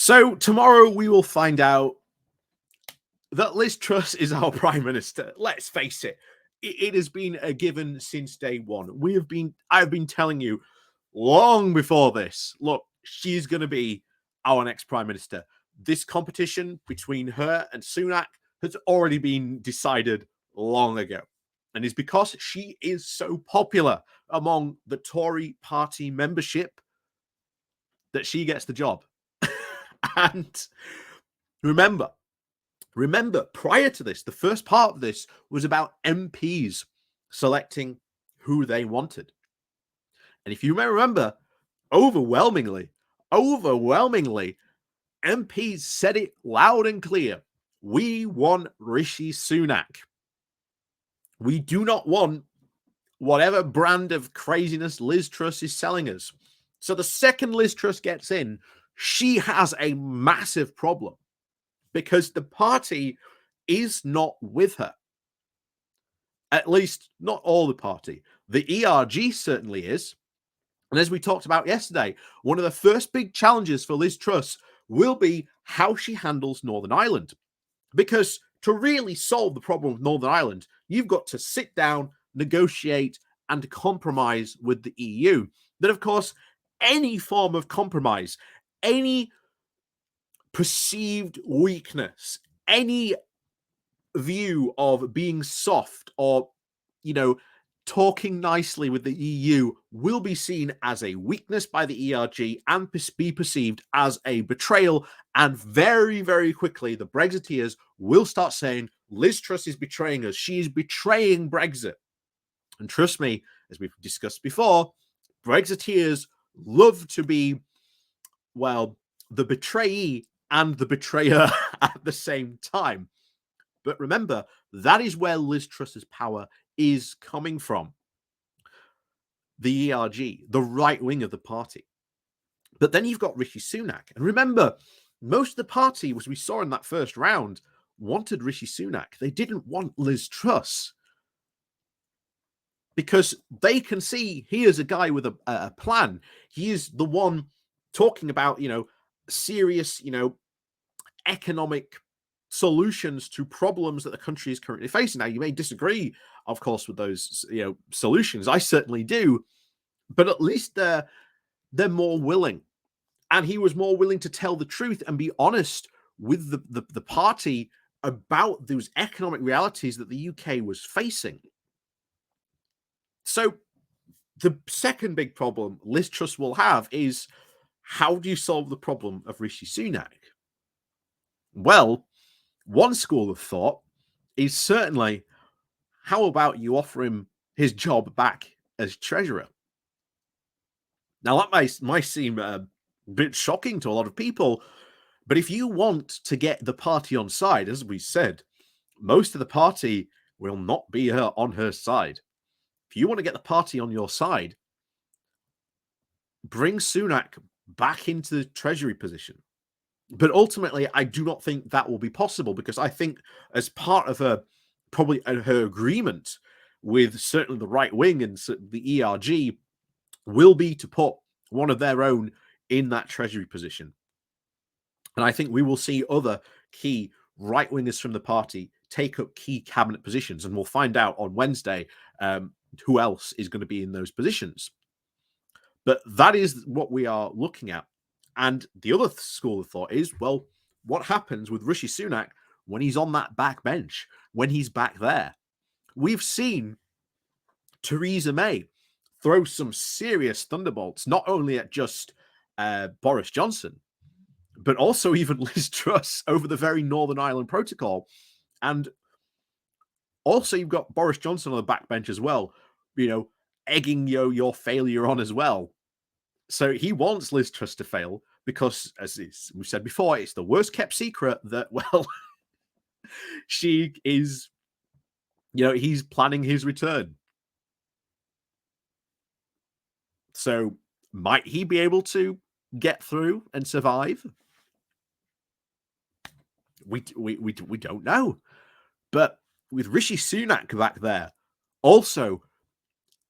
So tomorrow we will find out that Liz Truss is our Prime Minister. Let's face it, it has been a given since day one. I've been telling you long before this, look, she's going to be our next Prime Minister. This competition between her and Sunak has already been decided long ago. And it's because she is so popular among the Tory party membership that she gets the job. And remember, prior to this, the first part of this was about MPs selecting who they wanted. And if you remember, overwhelmingly, MPs said it loud and clear. We want Rishi Sunak. We do not want whatever brand of craziness Liz Truss is selling us. So the second Liz Truss gets in, she has a massive problem because the party is not with her. At least not all the party. The ERG certainly is. And as we talked about yesterday, one of the first big challenges for Liz Truss will be how she handles Northern Ireland. Because to really solve the problem with Northern Ireland, you've got to sit down, negotiate, and compromise with the EU. Then, of course, any form of compromise, any perceived weakness, any view of being soft or, talking nicely with the EU will be seen as a weakness by the ERG and be perceived as a betrayal. And very, very quickly, the Brexiteers will start saying, Liz Truss is betraying us. She is betraying Brexit. And trust me, as we've discussed before, Brexiteers love to be, well, the betrayee and the betrayer at the same time. But remember, that is where Liz Truss's power is coming from. The ERG, the right wing of the party. But then you've got Rishi Sunak. And remember, most of the party, as we saw in that first round, wanted Rishi Sunak. They didn't want Liz Truss. Because they can see he is a guy with a plan. He is the one talking about, serious, economic solutions to problems that the country is currently facing. Now, you may disagree, of course, with those, solutions. I certainly do. But at least they're more willing. And he was more willing to tell the truth and be honest with the party about those economic realities that the UK was facing. So the second big problem Liz Truss will have is, how do you solve the problem of Rishi Sunak? Well, one school of thought is certainly, how about you offer him his job back as treasurer? Now, that might seem a bit shocking to a lot of people, but if you want to get the party on side, as we said, most of the party will not be on her side. If you want to get the party on your side, bring Sunak back into the treasury position. But ultimately, I do not think that will be possible, because I think as part of her agreement with certainly the right wing and the ERG will be to put one of their own in that treasury position. And I think we will see other key right-wingers from the party take up key cabinet positions, and we'll find out on Wednesday who else is going to be in those positions. But that is what we are looking at. And the other school of thought is, well, what happens with Rishi Sunak when he's on that back bench, when he's back there? We've seen Theresa May throw some serious thunderbolts, not only at just Boris Johnson, but also even Liz Truss over the very Northern Ireland Protocol. And also you've got Boris Johnson on the backbench as well, egging your failure on as well. So he wants Liz Truss to fail because, as we've said before, it's the worst kept secret that, well, she is, he's planning his return. So might he be able to get through and survive? We don't know. But with Rishi Sunak back there, also,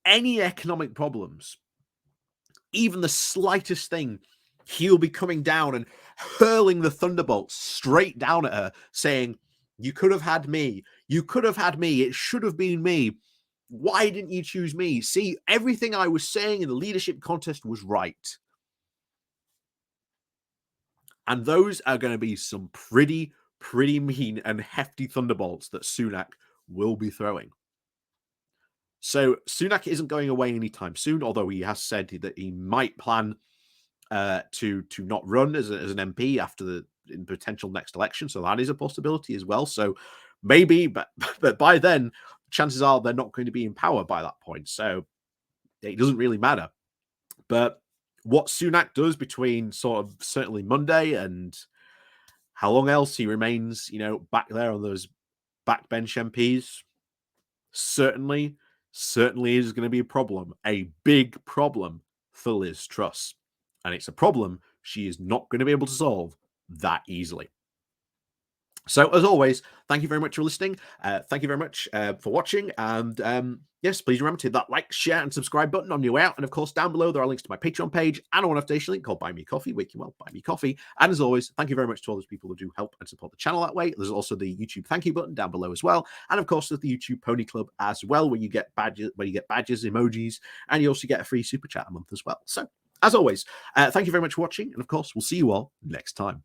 any economic problems, even the slightest thing he'll be coming down and hurling the thunderbolts straight down at her, saying, "You could have had me. You could have had me. It should have been me. Why didn't you choose me? See, everything I was saying in the leadership contest was right." And those are going to be some pretty mean and hefty thunderbolts that Sunak will be throwing. So Sunak isn't going away anytime soon, although he has said that he might plan to not run as an MP after the in potential next election. So that is a possibility as well. So maybe, but by then, chances are they're not going to be in power by that point. So it doesn't really matter. But what Sunak does between sort of certainly Monday and how long else he remains, back there on those backbench MPs, certainly is going to be a problem, a big problem for Liz Truss. And it's a problem she is not going to be able to solve that easily. So, as always, thank you very much for listening. Thank you very much for watching. And yes, please remember to hit that like, share, and subscribe button on your way out. And of course, down below, there are links to my Patreon page and a one-off link called Buy Me Coffee, where you can, buy me coffee. And as always, thank you very much to all those people who do help and support the channel that way. There's also the YouTube thank you button down below as well. And of course, there's the YouTube Pony Club as well, where you get badges, emojis, and you also get a free super chat a month as well. So, as always, thank you very much for watching. And of course, we'll see you all next time.